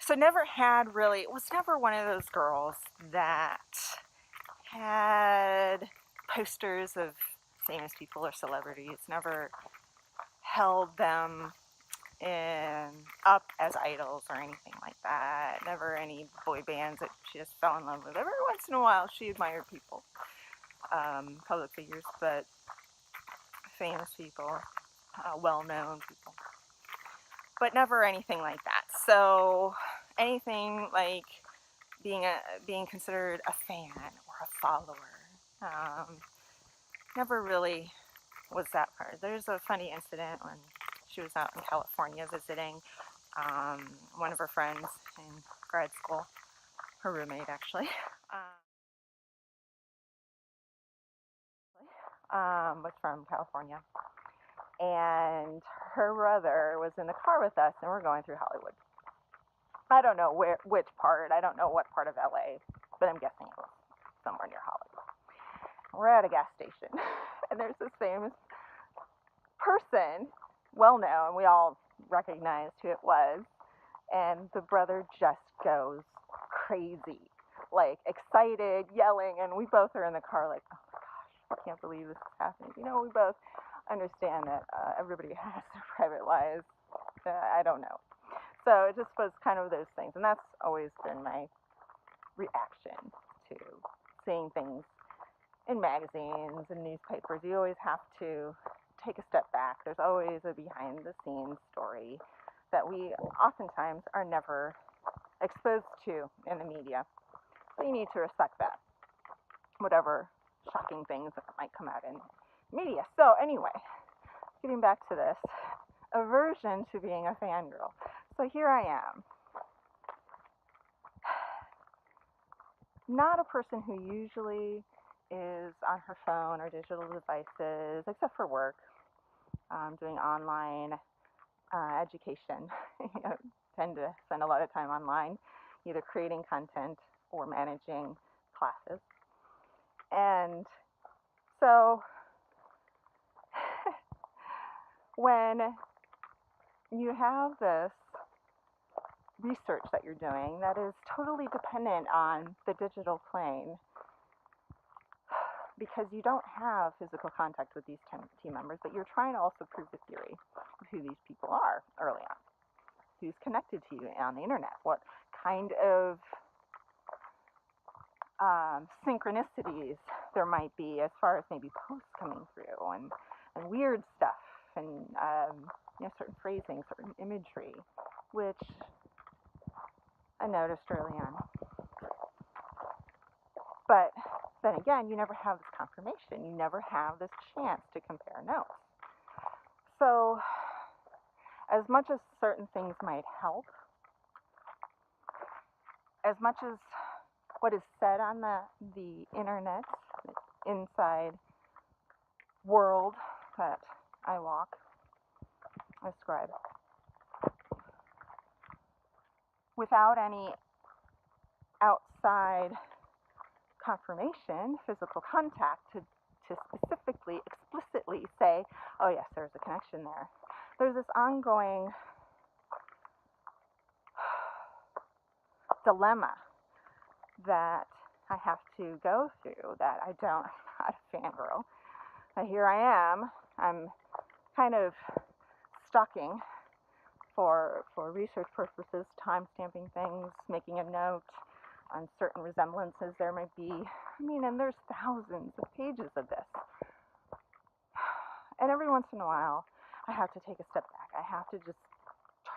So never had really, was never one of those girls that had posters of famous people or celebrities, never held them up as idols or anything like that. Never any boy bands that she just fell in love with. Every once in a while she admired people, public figures, but famous people, well-known people. But never anything like that. So anything like being considered a fan or a follower, never really was that part. There's a funny incident when she was out in California visiting one of her friends in grad school, her roommate actually, was from California, and her brother was in the car with us, and we're going through Hollywood. I don't know which part. I don't know what part of LA, but I'm guessing it was somewhere near Hollywood. We're at a gas station, and there's this famous person, well known. We all recognized who it was, and the brother just goes crazy, like excited, yelling, and we both are in the car like, oh my gosh, I can't believe this is happening. You know, we both understand that everybody has their private lives. I don't know. So it just was kind of those things, and that's always been my reaction to seeing things in magazines and newspapers. You always have to take a step back. There's always a behind-the-scenes story that we oftentimes are never exposed to in the media. So you need to respect that, whatever shocking things that might come out in media. So anyway, getting back to this, aversion to being a fangirl. So here I am, not a person who usually is on her phone or digital devices, except for work, doing online education. Tend to spend a lot of time online, either creating content or managing classes. And so when you have this research that you're doing that is totally dependent on the digital plane, because you don't have physical contact with these team members, but you're trying to also prove the theory of who these people are early on, who's connected to you on the internet, what kind of synchronicities there might be as far as maybe posts coming through, and weird stuff, and certain phrasing, certain imagery, which I noticed early on. But then again, you never have this confirmation. You never have this chance to compare notes. So as much as certain things might help, as much as what is said on the internet, inside world that I walk, I Scribe, without any outside confirmation, physical contact to specifically, explicitly say, oh yes, there's a connection there. There's this ongoing dilemma that I have to go through, that I'm not a fangirl. Here I am, I'm kind of stalking for research purposes, time-stamping things, making a note on certain resemblances there might be. And there's thousands of pages of this. And every once in a while, I have to take a step back. I have to just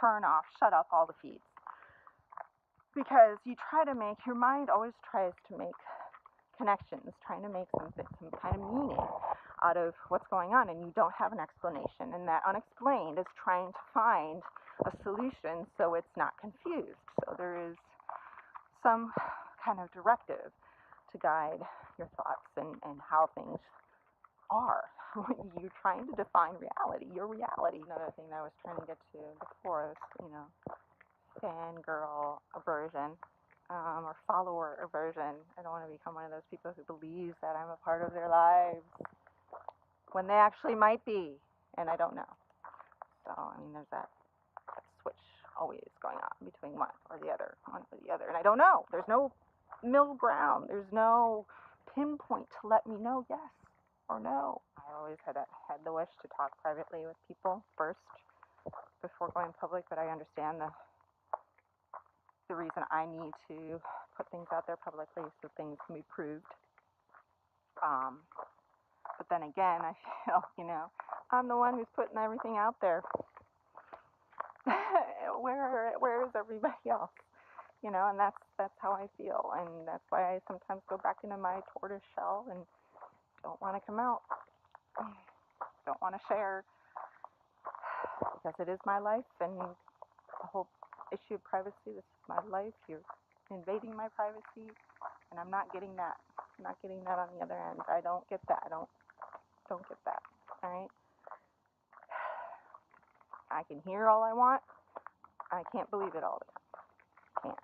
shut off all the feeds. Because you try to your mind always tries to make connections, trying to make some kind of meaning out of what's going on, and you don't have an explanation. And that unexplained is trying to find a solution so it's not confused. So there is some kind of directive to guide your thoughts and how things are when you're trying to define reality, your reality. Another thing that I was trying to get to before is, fangirl aversion, or follower aversion. I don't want to become one of those people who believes that I'm a part of their lives when they actually might be, and I don't know. So, there's that switch always going on between one or the other, and I don't know. There's no middle ground. There's no pinpoint to let me know yes or no. I always had the wish to talk privately with people first before going public, but I understand the reason I need to put things out there publicly so things can be proved. But then again, I feel, I'm the one who's putting everything out there. Where is everybody else? And that's how I feel, and that's why I sometimes go back into my tortoise shell and don't want to come out. Don't want to share, because it is my life, and the whole issue of privacy. This is my life. You're invading my privacy, and I'm not getting that. I'm not getting that on the other end. I don't get that. I don't get that. All right. I can hear all I want. I can't believe it all the time. Can't.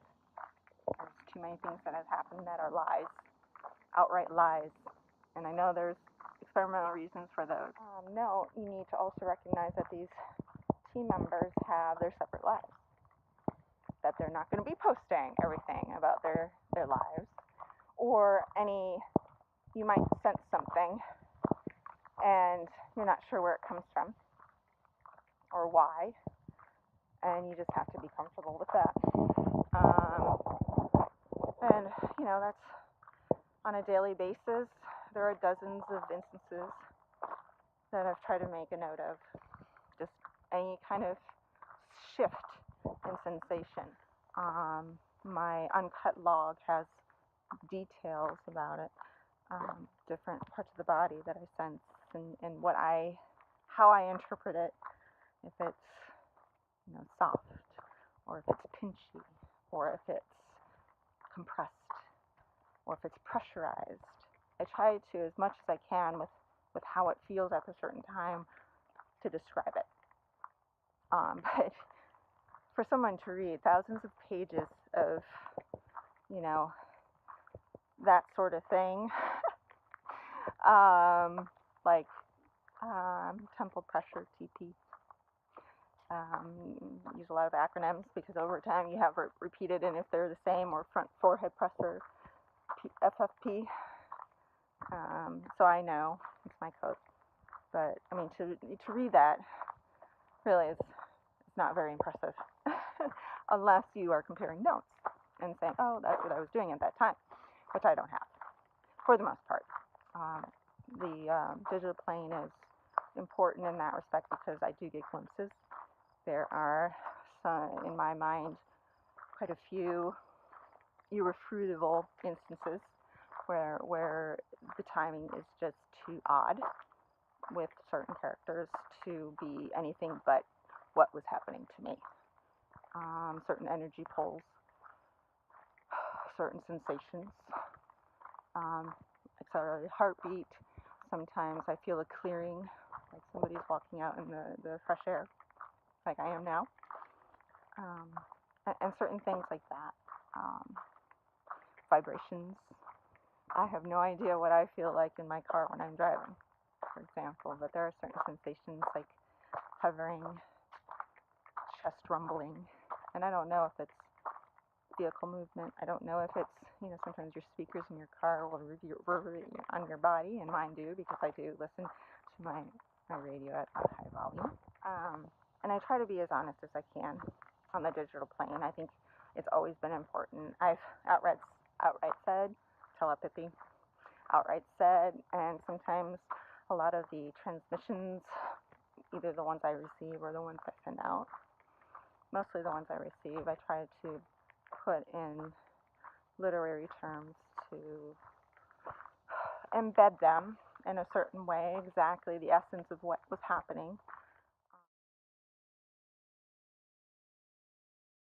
There's too many things that have happened that are lies, outright lies, and I know there's experimental reasons for those. No, you need to also recognize that these team members have their separate lives, that they're not going to be posting everything about their lives, or you might sense something and you're not sure where it comes from or why, and you just have to be comfortable with that. And that's on a daily basis. There are dozens of instances that I've tried to make a note of, just any kind of shift in sensation. My uncut log has details about it, different parts of the body that I sense, and how I interpret it. If it's soft, or if it's pinchy, or if it's compressed, or if it's pressurized. I try to, as much as I can, with how it feels at a certain time, to describe it. But for someone to read thousands of pages of, that sort of thing, like temple pressure, TP. Use a lot of acronyms because over time you have repeated, and if they're the same, or front forehead pressure, FFP. So I know it's my code, but I mean to read that really is not very impressive, unless you are comparing notes and saying, oh, that's what I was doing at that time, which I don't have for the most part. The digital plane is important in that respect because I do get glimpses. There are, in my mind, quite a few irrefutable instances where the timing is just too odd with certain characters to be anything but what was happening to me. Certain energy pulls, certain sensations, accelerated heartbeat. Sometimes I feel a clearing, like somebody's walking out in the fresh air, like I am now, and certain things like that. Vibrations. I have no idea what I feel like in my car when I'm driving, for example, but there are certain sensations like hovering, chest rumbling, and I don't know if it's vehicle movement. I don't know if it's, sometimes your speakers in your car will reverberate on your body, and mine do, because I do listen to my radio at a high volume. And I try to be as honest as I can on the digital plane. I think it's always been important. I've outright said telepathy, outright said, and sometimes a lot of the transmissions, either the ones I receive or the ones I send out, mostly the ones I receive, I try to put in literary terms to embed them in a certain way, exactly the essence of what was happening,